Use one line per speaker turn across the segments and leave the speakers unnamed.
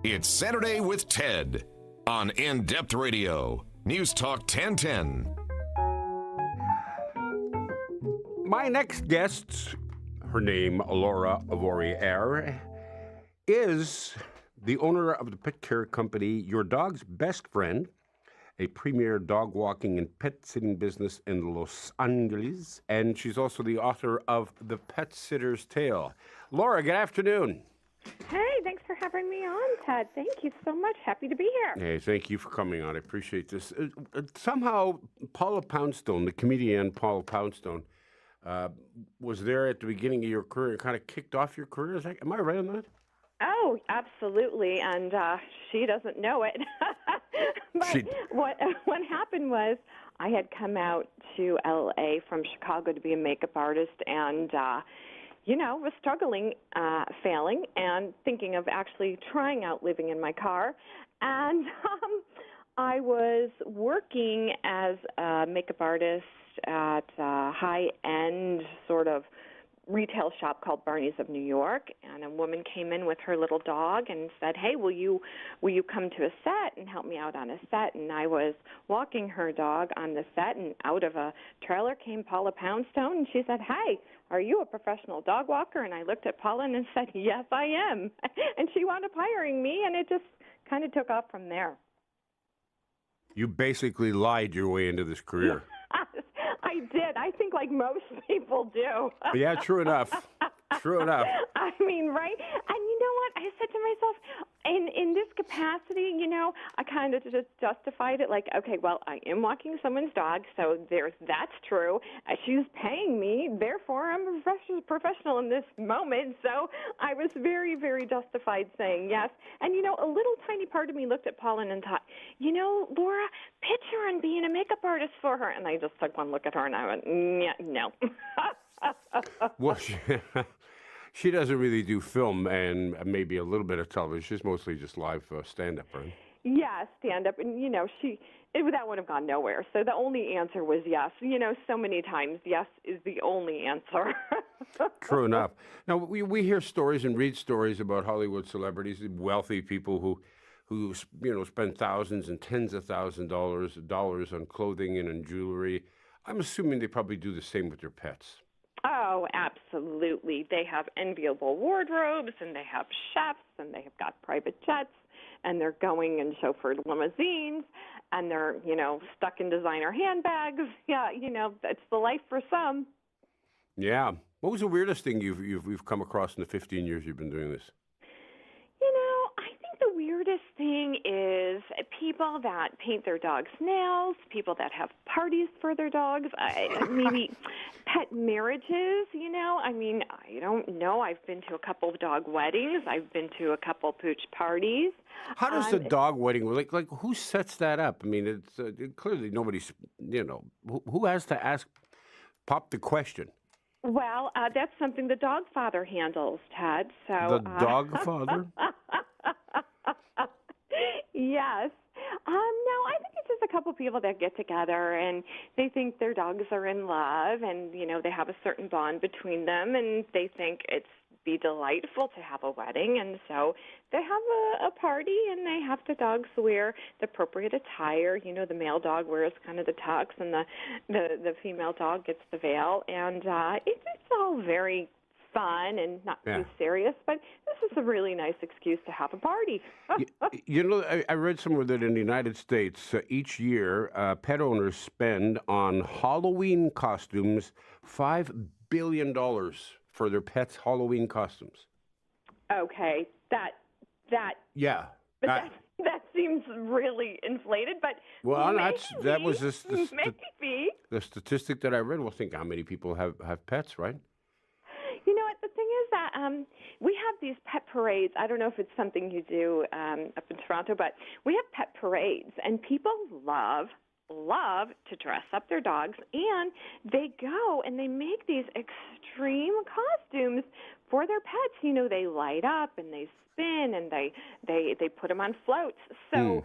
It's Saturday with Ted on In-Depth Radio, News Talk 1010.
My next guest, her name Laura Vorreyer, is the owner of the pet care company Your Dog's Best Friend, a premier dog walking and pet sitting business in Los Angeles, and she's also the author of The Pet Sitter's Tale. Laura, good afternoon.
Hey, thanks for having me on, Ted. Thank you so much. Happy to be here.
Hey, thank you for coming on. I appreciate this. Somehow, Paula Poundstone, the comedian Paula Poundstone, was there at the beginning of your career and kind of kicked off your career. Am I right on that?
Oh, absolutely, and she doesn't know it. But what happened was I had come out to L.A. from Chicago to be a makeup artist, and was struggling, failing, and thinking of actually trying out living in my car. And I was working as a makeup artist at a high-end sort of retail shop called Barney's of New York, and a woman came in with her little dog and said, "Hey, will you come to a set and help me out on a set?" And I was walking her dog on the set, and out of a trailer came Paula Poundstone, and she said, "Hi, are you a professional dog walker?" And I looked at Paula and said, "Yes, I am." And she wound up hiring me, and it just kind of took off from there.
You basically lied your way into this career.
I did. I think like most people do.
Yeah, true enough. True enough.
I mean, right? And you know what? I said to myself, in this capacity, I kind of just justified it like, okay, well, I am walking someone's dog, so that's true. She's paying me, therefore I'm a professional in this moment. So I was very, very justified saying yes. And, a little tiny part of me looked at Paula and thought, Laura, pitch her on being a makeup artist for her. And I just took one look at her and I went, no.
Well, she doesn't really do film and maybe a little bit of television. She's mostly just live stand-up, right?
Yeah, stand-up. And, that would have gone nowhere. So the only answer was yes. So many times, yes is the only answer.
True enough. Now, we hear stories and read stories about Hollywood celebrities, wealthy people who spend thousands and tens of thousands of dollars on clothing and on jewelry. I'm assuming they probably do the same with their pets.
Oh, absolutely. They have enviable wardrobes, and they have chefs, and they have got private jets, and they're going in chauffeured limousines, and they're, stuck in designer handbags. Yeah, it's the life for some.
Yeah. What was the weirdest thing you've come across in the 15 years you've been doing this?
I think the weirdest thing is people that paint their dogs' nails, people that have parties for their dogs, maybe pet marriages, I don't know. I've been to a couple of dog weddings. I've been to a couple pooch parties.
How does the dog wedding work? Like who sets that up? I mean, it's clearly nobody's, who has to pop the question?
Well, that's something the dog father handles, Ted. So
the dog father?
Yes. No, I think it's just a couple people that get together and they think their dogs are in love and, they have a certain bond between them and they think it's be delightful to have a wedding. And so they have a party and they have the dogs wear the appropriate attire. The male dog wears kind of the tux and the female dog gets the veil. And it's all very fun and not too serious, but this is a really nice excuse to have a party.
I read somewhere that in the United States, each year, pet owners spend on Halloween costumes $5 billion for their pets' Halloween costumes.
Okay,
yeah.
But that seems really inflated, but
that was
maybe.
The statistic that I read. Well, think how many people have pets, right?
The thing is that we have these pet parades. I don't know if it's something you do up in Toronto, but we have pet parades, and people love to dress up their dogs, and they go and they make these extreme costumes for their pets. They light up and they spin and they put them on floats. So,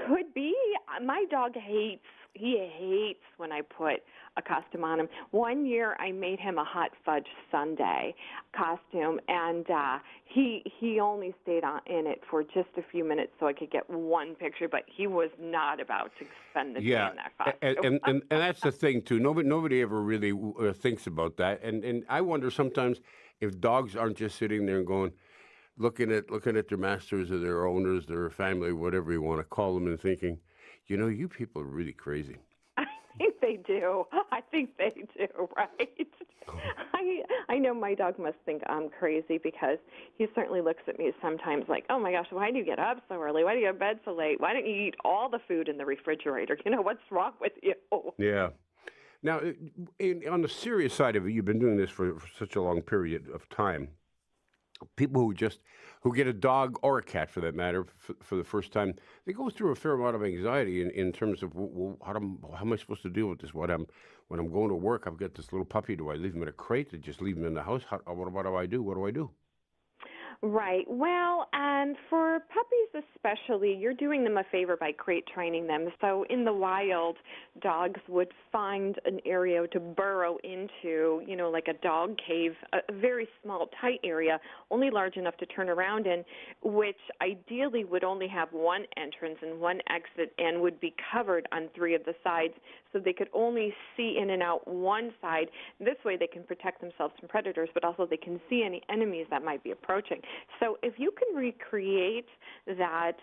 could be my dog hates He hates when I put a costume on him. One year I made him a hot fudge sundae costume, and he only stayed in it for just a few minutes so I could get one picture, but he was not about to spend the day in that costume.
And that's the thing, too. Nobody ever really thinks about that. And I wonder sometimes if dogs aren't just sitting there and going, looking at their masters or their owners, their family, whatever you want to call them, and thinking, you know, you people are really crazy.
I think they do. Right? I know my dog must think I'm crazy because he certainly looks at me sometimes like, oh, my gosh, why do you get up so early? Why do you go to bed so late? Why don't you eat all the food in the refrigerator? You know, what's wrong with you?
Yeah. Now, on the serious side of it, you've been doing this for such a long period of time. People who get a dog or a cat, for that matter, for the first time, they go through a fair amount of anxiety in terms of, well, how am I supposed to deal with this? When I'm going to work, I've got this little puppy. Do I leave him in a crate? Do I just leave him in the house? What do I do? What do I do?
Right. Well, and for puppies especially, you're doing them a favor by crate training them. So in the wild, dogs would find an area to burrow into, you know, like a dog cave, a very small, tight area, only large enough to turn around in, which ideally would only have one entrance and one exit and would be covered on three of the sides, so they could only see in and out one side. This way they can protect themselves from predators, but also they can see any enemies that might be approaching. So if you can recreate that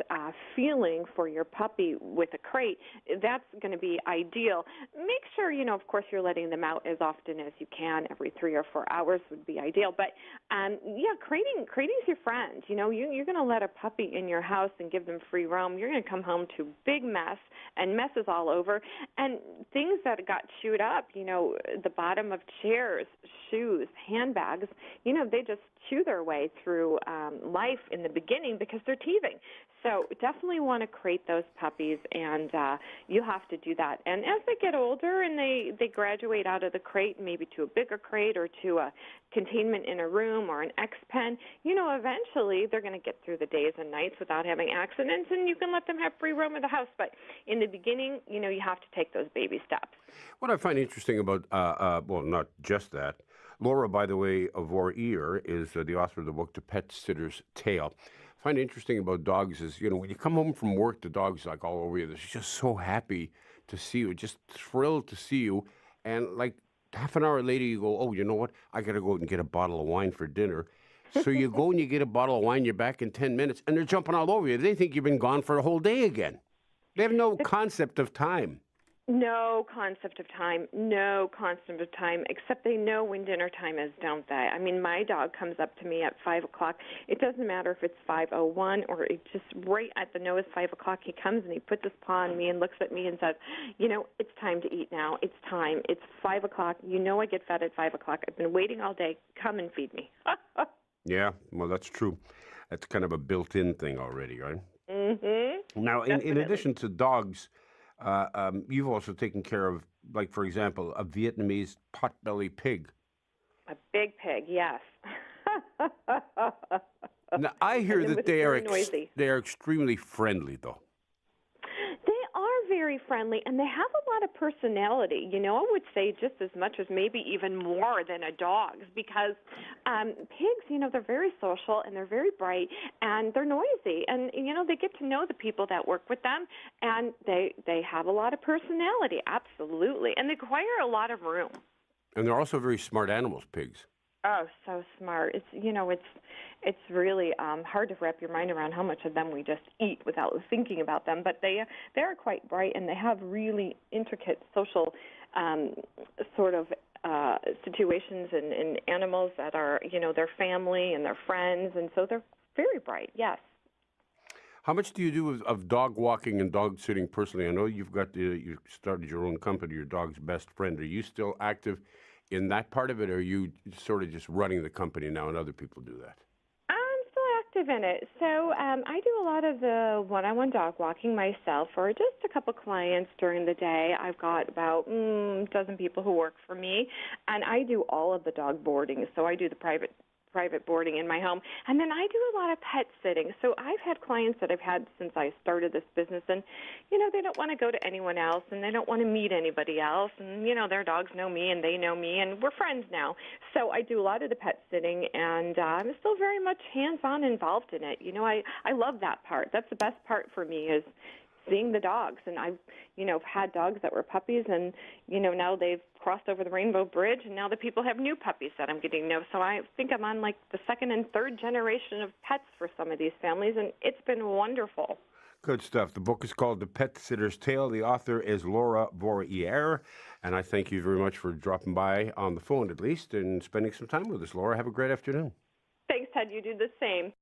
feeling for your puppy with a crate, that's going to be ideal. Make sure, you know, of course, you're letting them out as often as you can. Every 3 or 4 hours would be ideal. But, crating's your friend. You know, you're going to let a puppy in your house and give them free roam. You're going to come home to big mess and messes all over and things that got chewed up, you know, the bottom of chairs, shoes, handbags, you know, they just chew their way through life in the beginning because they're teething. So definitely want to crate those puppies, and you have to do that. And as they get older and they graduate out of the crate, maybe to a bigger crate or to a containment in a room or an X-pen, you know, eventually they're going to get through the days and nights without having accidents, and you can let them have free roam of the house. But in the beginning, you know, you have to take those baby steps.
What I find interesting about, well, not just that, Laura, by the way, of Vorreyer is the author of the book, The Pet Sitter's Tale. I find interesting about dogs is, you know, when you come home from work, the dog's like all over you. They're just so happy to see you, just thrilled to see you. And like half an hour later, you go, oh, you know what? I got to go out and get a bottle of wine for dinner. So you go and you get a bottle of wine, you're back in 10 minutes, and they're jumping all over you. They think you've been gone for a whole day again. They have no concept of time.
No concept of time, except they know when dinner time is, don't they? I mean, my dog comes up to me at 5 o'clock. It doesn't matter if it's 5:01 or it's just right at the nose, 5 o'clock. He comes and he puts his paw on me and looks at me and says, you know, it's time to eat now. It's time. It's 5 o'clock. You know I get fed at 5 o'clock. I've been waiting all day. Come and feed me.
Yeah, well, that's true. That's kind of a built-in thing already, right?
Mm-hmm.
Now, in addition to dogs, you've also taken care of, like, for example, a Vietnamese potbelly pig.
A big pig, yes.
Now, I hear that they are extremely friendly, though.
They are very friendly, and they have a lot of personality. You know, I would say just as much as maybe even more than a dog's, because pigs, you know, they're very social and they're very bright and they're noisy, and you know, they get to know the people that work with them, and they have a lot of personality, absolutely, and they require a lot of room.
And they're also very smart animals, pigs.
Oh, so smart. It's, you know, it's really hard to wrap your mind around how much of them we just eat without thinking about them. But they are quite bright, and they have really intricate social sort of situations and animals that are, you know, their family and their friends, and so they're very bright. Yes.
How much do you do of dog walking and dog sitting personally? I know you started your own company, Your Dog's Best Friend. Are you still active in that part of it, or are you sort of just running the company now and other people do that?
I'm still active in it. So I do a lot of the one-on-one dog walking myself or just a couple clients during the day. I've got about a dozen people who work for me, and I do all of the dog boarding. So I do the private private boarding in my home. And then I do a lot of pet sitting. So I've had clients that I've had since I started this business, and, they don't want to go to anyone else, and they don't want to meet anybody else. And, their dogs know me, and they know me, and we're friends now. So I do a lot of the pet sitting, and I'm still very much hands-on involved in it. I love that part. That's the best part for me is seeing the dogs. And I've, had dogs that were puppies, and, now they've crossed over the Rainbow Bridge, and now the people have new puppies that I'm getting to know. So I think I'm on, like, the second and third generation of pets for some of these families, and it's been wonderful.
Good stuff. The book is called The Pet Sitter's Tale. The author is Laura Vorreyer, and I thank you very much for dropping by on the phone, at least, and spending some time with us. Laura, have a great afternoon.
Thanks, Ted. You do the same.